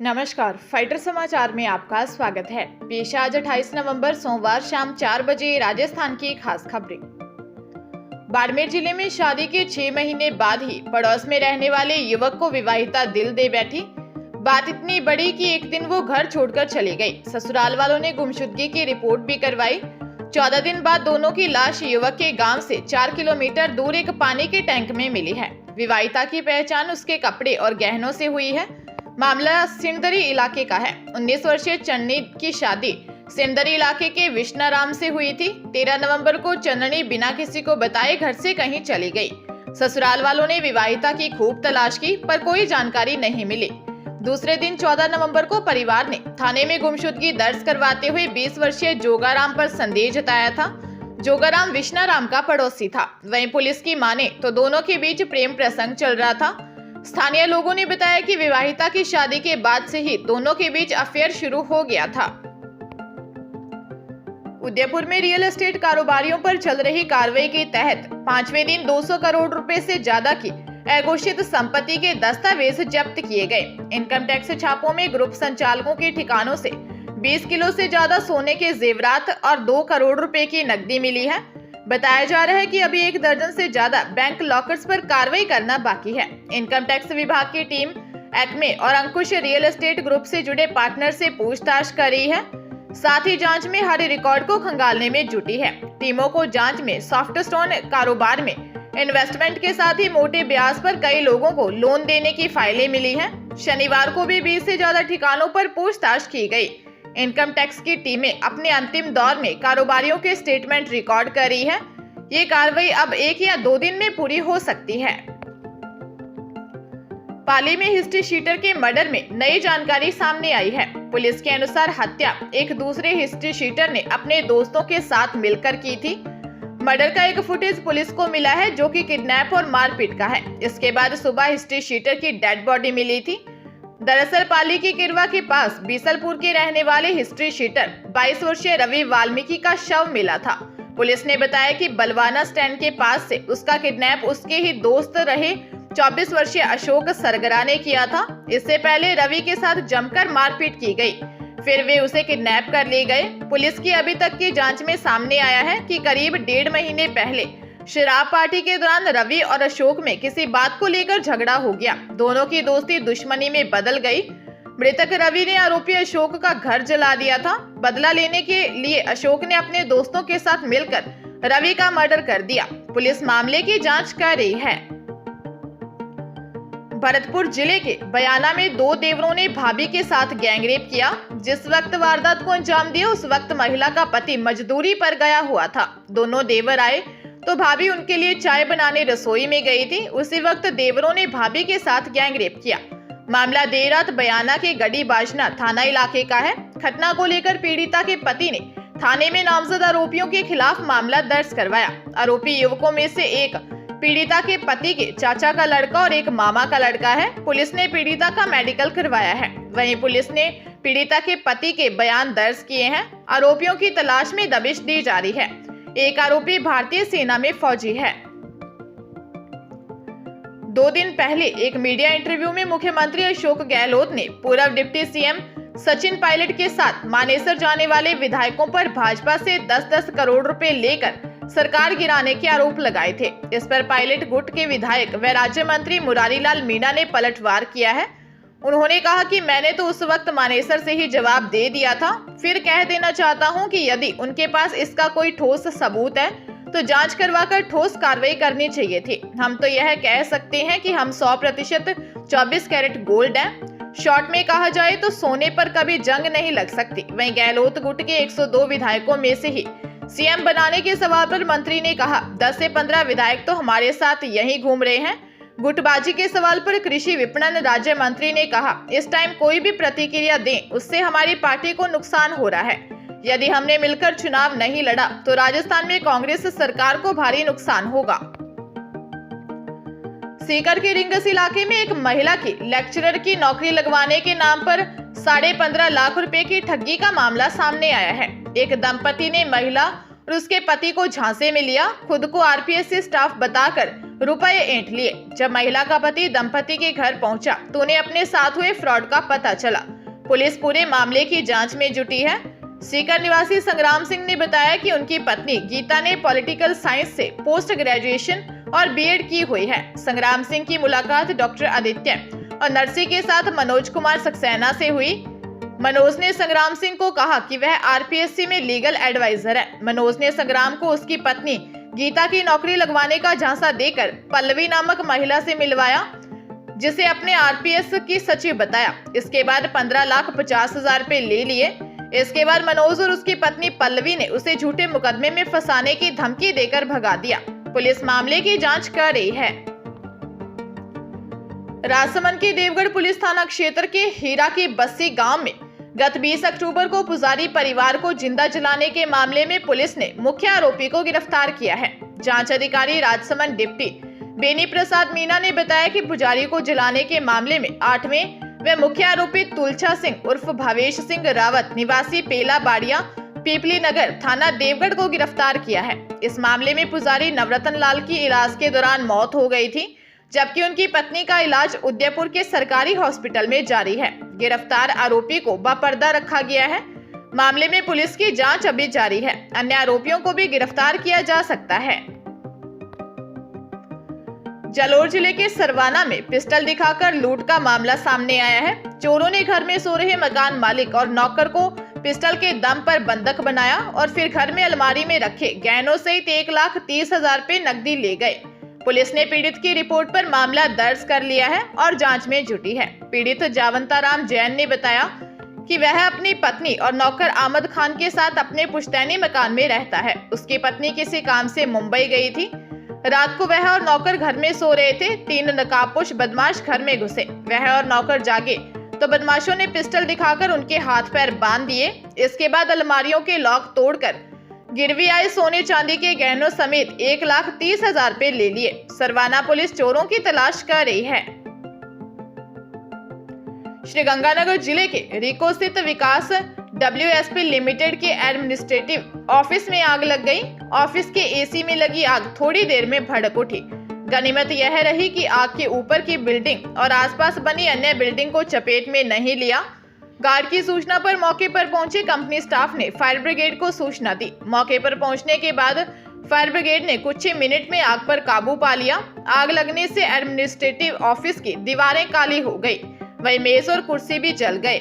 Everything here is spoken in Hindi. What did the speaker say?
नमस्कार, फाइटर समाचार में आपका स्वागत है। पेश है आज 28 नवंबर सोमवार शाम 4 बजे राजस्थान की खास खबरें। बाड़मेर जिले में शादी के 6 महीने बाद ही पड़ोस में रहने वाले युवक को विवाहिता दिल दे बैठी। बात इतनी बड़ी कि एक दिन वो घर छोड़कर चली गई। ससुराल वालों ने गुमशुदगी की रिपोर्ट भी करवाई। 14 दिन बाद दोनों की लाश युवक के गांव से 4 किलोमीटर दूर एक पानी के टैंक में मिली है। विवाहिता की पहचान उसके कपड़े और गहनों से हुई है। मामला सिंदरी इलाके का है। 19 वर्षीय चन्नी की शादी सिंदरी इलाके के विष्णाराम से हुई थी। 13 नवंबर को चन्नी बिना किसी को बताए घर से कहीं चली गई। ससुराल वालों ने विवाहिता की खूब तलाश की पर कोई जानकारी नहीं मिली। दूसरे दिन 14 नवंबर को परिवार ने थाने में गुमशुदगी दर्ज करवाते हुए 20 वर्षीय जोगाराम पर संदेह जताया था। जोगाराम विष्णाराम का पड़ोसी था। वहीं पुलिस की माने तो दोनों के बीच प्रेम प्रसंग चल रहा था। स्थानीय लोगों ने बताया कि विवाहिता की शादी के बाद से ही दोनों के बीच अफेयर शुरू हो गया था। उदयपुर में रियल एस्टेट कारोबारियों पर चल रही कार्रवाई के तहत 5वें दिन 200 करोड़ रुपए से ज्यादा की अघोषित संपत्ति के दस्तावेज जब्त किए गए। इनकम टैक्स छापों में ग्रुप संचालकों के ठिकानों से 20 किलो से ज्यादा सोने के जेवरात और 2 करोड़ रुपए की नकदी मिली है। बताया जा रहा है कि अभी 1 दर्जन से ज्यादा बैंक लॉकर्स पर कार्रवाई करना बाकी है। इनकम टैक्स विभाग की टीम एक्मे और अंकुश रियल एस्टेट ग्रुप से जुड़े पार्टनर से पूछताछ कर रही है। साथ ही जांच में हर रिकॉर्ड को खंगालने में जुटी है। टीमों को जांच में सॉफ्ट स्टोन कारोबार में इन्वेस्टमेंट के साथ ही मोटे ब्याज पर कई लोगों को लोन देने की फाइलें मिली हैं। शनिवार को भी 20 से ज्यादा ठिकानों पर पूछताछ की गई। इनकम टैक्स की टीमें अपने अंतिम दौर में कारोबारियों के स्टेटमेंट रिकॉर्ड कर रही है। ये कार्रवाई अब 1 या 2 दिन में पूरी हो सकती है। पाली में हिस्ट्री शीटर के मर्डर में नई जानकारी सामने आई है। पुलिस के अनुसार हत्या एक दूसरे हिस्ट्री शीटर ने अपने दोस्तों के साथ मिलकर की थी। मर्डर का एक फुटेज पुलिस को मिला है जो कि किडनैप और मारपीट का है। इसके बाद सुबह हिस्ट्री शीटर की डेड बॉडी मिली थी। दरअसल पाली की किरवा के पास बीसलपुर के रहने वाले हिस्ट्री शीटर 22 वर्षीय रवि वाल्मीकि का शव मिला था। पुलिस ने बताया कि बलवाना स्टैंड के पास से उसका किडनैप उसके ही दोस्त रहे 24 वर्षीय अशोक सरगरा ने किया था। इससे पहले रवि के साथ जमकर मारपीट की गई, फिर वे उसे किडनैप कर ले गए। पुलिस की अभी तक की जांच में सामने आया है कि करीब 1.5 महीने पहले शराब पार्टी के दौरान रवि और अशोक में किसी बात को लेकर झगड़ा हो गया। दोनों की दोस्ती दुश्मनी में बदल गई। मृतक रवि ने आरोपी अशोक का घर जला दिया था। बदला लेने के लिए अशोक ने अपने दोस्तों के साथ मिलकर रवि का मर्डर कर दिया। पुलिस मामले की जांच कर रही है। भरतपुर जिले के बयाना में 2 देवरों ने भाभी के साथ गैंगरेप किया। जिस वक्त वारदात को अंजाम दिया उस वक्त महिला का पति मजदूरी पर गया हुआ था। दोनों देवर आए तो भाभी उनके लिए चाय बनाने रसोई में गई थी। उसी वक्त देवरों ने भाभी के साथ गैंगरेप किया। मामला देर रात बयाना के गड़ी बाजना थाना इलाके का है। घटना को लेकर पीड़िता के पति ने थाने में नामजद आरोपियों के खिलाफ मामला दर्ज करवाया। आरोपी युवकों में से एक पीड़िता के पति के चाचा का लड़का और एक मामा का लड़का है। पुलिस ने पीड़िता का मेडिकल करवाया है। वहीं पुलिस ने पीड़िता के पति के बयान दर्ज किए हैं। आरोपियों की तलाश में दबिश दी जा रही है। एक आरोपी भारतीय सेना में फौजी है। 2 दिन पहले एक मीडिया इंटरव्यू में मुख्यमंत्री अशोक गहलोत ने पूर्व डिप्टी सीएम सचिन पायलट के साथ मानेसर जाने वाले विधायकों पर भाजपा से 10-10 करोड़ रुपए लेकर सरकार गिराने के आरोप लगाए थे। इस पर पायलट गुट के विधायक व राज्य मंत्री मुरारीलाल मीणा ने पलटवार किया है। उन्होंने कहा कि मैंने तो उस वक्त मानेसर से ही जवाब दे दिया था। फिर कह देना चाहता हूं कि यदि उनके पास इसका कोई ठोस सबूत है तो जांच करवाकर ठोस कार्रवाई करनी चाहिए थी। हम तो यह कह सकते हैं कि हम 100% 24 कैरेट गोल्ड हैं। शॉर्ट में कहा जाए तो सोने पर कभी जंग नहीं लग सकती। वहीं गहलोत गुट के 102 विधायकों में से ही सीएम बनाने के सवाल पर मंत्री ने कहा 10 से 15 विधायक तो हमारे साथ यहीं घूम रहे हैं। गुटबाजी के सवाल पर कृषि विपणन राज्य मंत्री ने कहा इस टाइम कोई भी प्रतिक्रिया दें उससे हमारी पार्टी को नुकसान हो रहा है। यदि हमने मिलकर चुनाव नहीं लड़ा तो राजस्थान में कांग्रेस सरकार को भारी नुकसान होगा। सीकर के रिंगस इलाके में एक महिला की लेक्चरर की नौकरी लगवाने के नाम पर 15.5 लाख रुपए की ठगी का मामला सामने आया है। एक दंपति ने महिला और उसके पति को झांसे में लिया, खुद को आरपीएससी स्टाफ बताकर रुपए ऐंठ लिए। जब महिला का पति दंपति के घर पहुंचा तो उन्हें अपने साथ हुए फ्रॉड का पता चला। पुलिस पूरे मामले की जांच में जुटी है। सीकर निवासी संग्राम सिंह ने बताया कि उनकी पत्नी गीता ने पॉलिटिकल साइंस से पोस्ट ग्रेजुएशन और बीएड की हुई है। संग्राम सिंह की मुलाकात डॉक्टर आदित्य और नर्सी के साथ मनोज कुमार सक्सेना से हुई। मनोज ने संग्राम सिंह को कहा कि वह आरपीएससी में लीगल एडवाइजर है। मनोज ने संग्राम को उसकी पत्नी गीता की नौकरी लगवाने का झांसा देकर पल्लवी नामक महिला से मिलवाया, जिसे अपने आरपीएस की सचिव बताया। इसके बाद 15,50,000 रुपए ले लिए। इसके बाद मनोज और उसकी पत्नी पल्लवी ने उसे झूठे मुकदमे में फंसाने की धमकी देकर भगा दिया। पुलिस मामले की जांच कर रही है। राजसमंद के देवगढ़ पुलिस थाना क्षेत्र के हीरा के बस्सी गांव में गत 20 अक्टूबर को पुजारी परिवार को जिंदा जलाने के मामले में पुलिस ने मुख्य आरोपी को गिरफ्तार किया है। जांच अधिकारी राजसमंद डिप्टी बेनी प्रसाद मीना ने बताया कि पुजारी को जलाने के मामले में 8वें व मुख्य आरोपी तुलछा सिंह उर्फ भावेश सिंह रावत निवासी पेला बाड़िया पीपली नगर थाना देवगढ़ को गिरफ्तार किया है। इस मामले में पुजारी नवरतन लाल की इलाज के दौरान मौत हो गई थी, जबकि उनकी पत्नी का इलाज उदयपुर के सरकारी हॉस्पिटल में जारी है। गिरफ्तार आरोपी को बापर्दा रखा गया है। मामले में पुलिस की जांच अभी जारी है। अन्य आरोपियों को भी गिरफ्तार किया जा सकता है। जालोर जिले के सरवाना में पिस्टल दिखाकर लूट का मामला सामने आया है। चोरों ने घर में सो रहे मकान मालिक और नौकर को पिस्टल के दम पर बंधक बनाया और फिर घर में अलमारी में रखे गहनों सहित 1,30,000 रुपए नकदी ले गए। पुलिस ने पीड़ित की रिपोर्ट पर मामला दर्ज कर लिया है और जांच में जुटी है। पीड़ित जावंताराम जैन ने बताया कि वह अपनी पत्नी और नौकर आमद खान के साथ अपने पुश्तैनी मकान में रहता है। उसकी पत्नी किसी काम से मुंबई गई थी। रात को वह और नौकर घर में सो रहे थे। 3 नकाबपोश बदमाश घर में घुसे। वह और नौकर जागे तो बदमाशों ने पिस्टल दिखाकर उनके हाथ पैर बांध दिए। इसके बाद अलमारियों के लॉक तोड़कर गिरवी आए सोने चांदी के गहनों समेत 1,30,000 रुपए ले लिए। सरवाना पुलिस चोरों की तलाश कर रही है। श्रीगंगानगर जिले के रिको स्थित विकास WSP लिमिटेड के एडमिनिस्ट्रेटिव ऑफिस में आग लग गई। ऑफिस के एसी में लगी आग थोड़ी देर में भड़क उठी। गनीमत यह रही कि आग के ऊपर की बिल्डिंग और आसपास बनी अन्य बिल्डिंग को चपेट में नहीं लिया। गार्ड की सूचना पर मौके पर पहुंचे कंपनी स्टाफ ने फायर ब्रिगेड को सूचना दी। मौके पर पहुंचने के बाद फायर ब्रिगेड ने कुछ ही मिनट में आग पर काबू पा लिया। आग लगने से एडमिनिस्ट्रेटिव ऑफिस की दीवारें काली हो गई, वहीं मेज और कुर्सी भी जल गए।